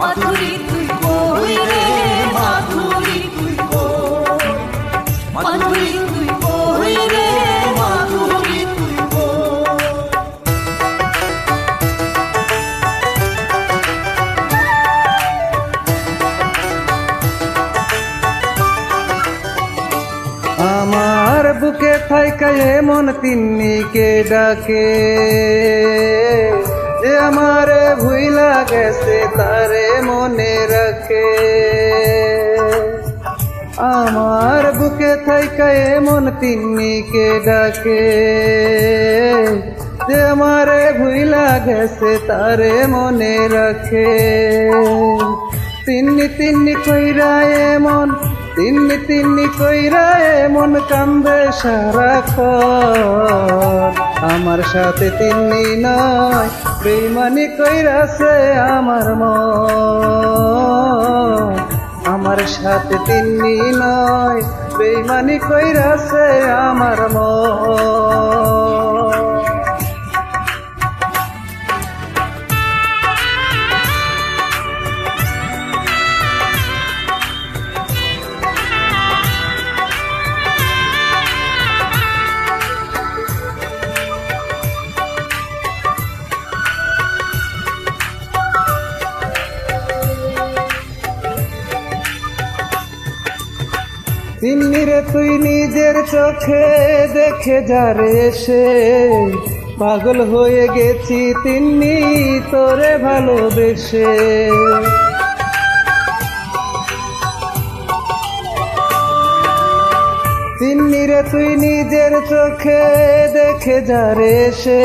মাধুরী তুই কই রে মাধুরী তুই কই, মাধুরী তুই কই রে মাধুরী তুই কই। আমার বুকে থাইকা এমন তিন্নিকে ডাকে, যে আমারে ভুইলা গেছে তারে মনে রাখে। আমার বুকে থাইকা এমন তিন্নিকে ডাকে, যে আমারে ভুইলা গেছে তারে মনে রাখে। তিন্নি তিন্নি কইরা এমন, তিন্নি তিন্নি কইরা এমন কান্দে সারাক্ষণ। আমার সাথে তিন্নি নয় বেইমানি কইরাছে আমার মন। আমার সাথে তিন্নি নয় বেইমানি কইরাছে আমার মন। তিন্নি রে তুই নিজের চোখে দেখে যারে সে, পাগল হয়ে গেছি তিন্নি তোরে ভালোবেসে। তিন্নি রে তুই নিজের চোখে দেখে যারে সে,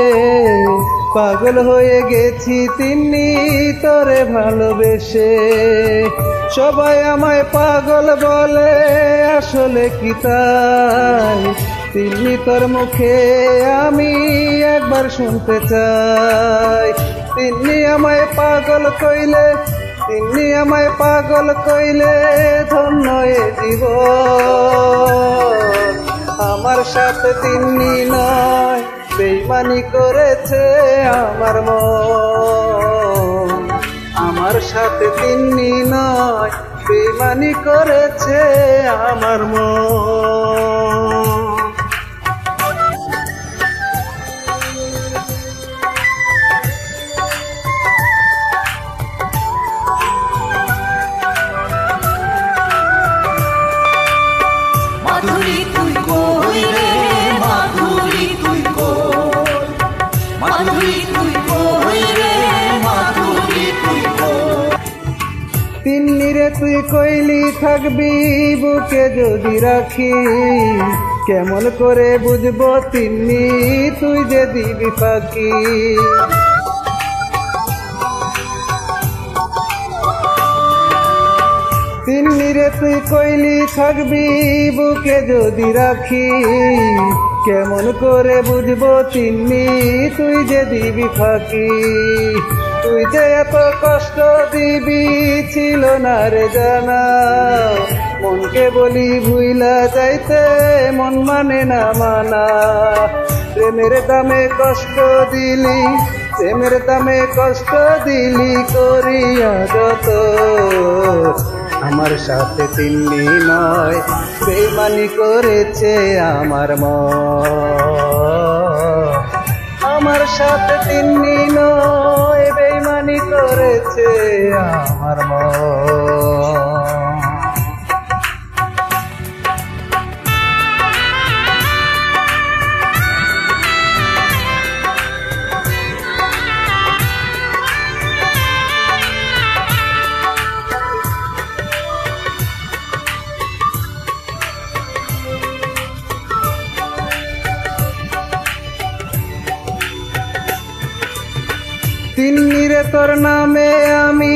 পাগল হয়ে গেছি তিন্নি তোরে ভালোবেসে। সবাই আমায় পাগল বলে আসলে কি তাই, তিন্নি তোর মুখে আমি একবার শুনতে চাই। তিন্নি আমায় পাগল কইলে, তিন্নি আমায় পাগল কইলে ধন্য এ জীবন। আমার সাথে তিন্নি নয় বেইমানি করেছে আমার মন। আমার সাথে তিন্নি নয় বেইমানি করেছে আমার মন। মাধুরী তুই কই রে মাধুরী তুই কই, মাধুরী তুই কই রে মাধুরী তুই কই। তিন্নি রে তুই কইলি থাকবি বুকে যদি রাখি, কেমন করে বুঝবো তিন্নি তুই যে দিবি ফাঁকি। তিন্নি রে তুই কইলি থাকবি বুকে যদি রাখি, কেমন করে বুঝবো তিন্নি তুই যে দিবি ফাঁকি। তুই যে এত কষ্ট দিবি ছিল না রে জানা, মনকে বলি ভুইলা যাইতে মন মানে না মানা। প্রেমের দামে কষ্ট দিলি, প্রেমের দামে কষ্ট দিলি করিয়া যত। আমার সাথে তিন্নি নয় বেইমানি করেছে আমার মন। আমার সাথে তিন্নি নয় বেইমানি করেছে আমার মন। তিন্নি রে তোর নামে আমি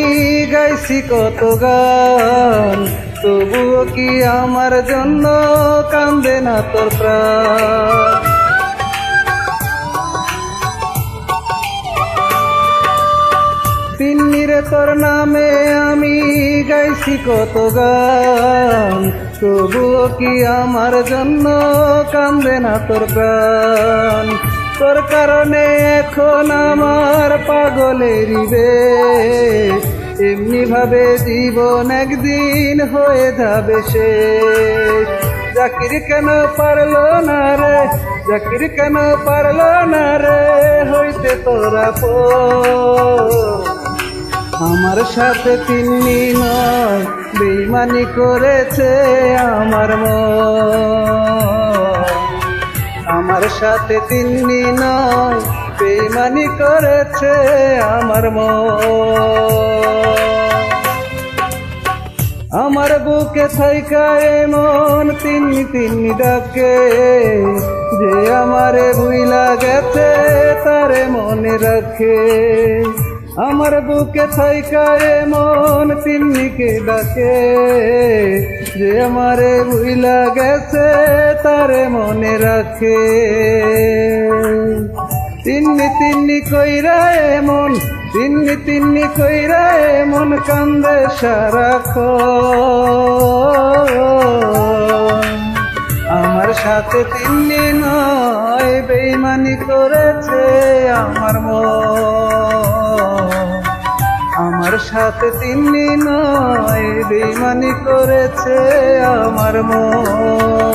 গাইছি কত গান, তবুও কি আমার জন্য কান্দে না তোর প্রাণ। তিন্নি রে তোর নামে আমি গাইছি কত গান, তবুও কি আমার জন্য কান্দে না তোর প্রাণ। তোর কারণে এখন আমার পাগলেরই বেশ, এমনি ভাবে জীবন একদিন হয়ে যাবে শেষ। জাকির কেন পারলো না রে, জাকির কেন পারলো না রে হইতে তোরা আমার সাথে তিন্নি নয় বেইমানি করেছে আমার মন। আমার সাথে তিন্নি নয় বেইমানি করেছে আমার মন। আমার বুকে থাইকা এমন তিন্নি তিন্নি ডাকে, যে আমারে ভুইলা গেছে তারে মনে রাখে। আমার বুকে থাইকা এমন তিন্নিকে ডাকে, যে আমারে ভুইলা গেছে তারে মনে রাখে। তিন্নি তিন্নি কইরা এমন, তিন্নি তিন্নি কইরা এমন কান্দে সারাক্ষণ। আমার সাথে তিন্নি নয় বেইমানি করেছে আমার মন। আমার সাথে তিন্নি নয় বেইমানি করেছে আমার মন।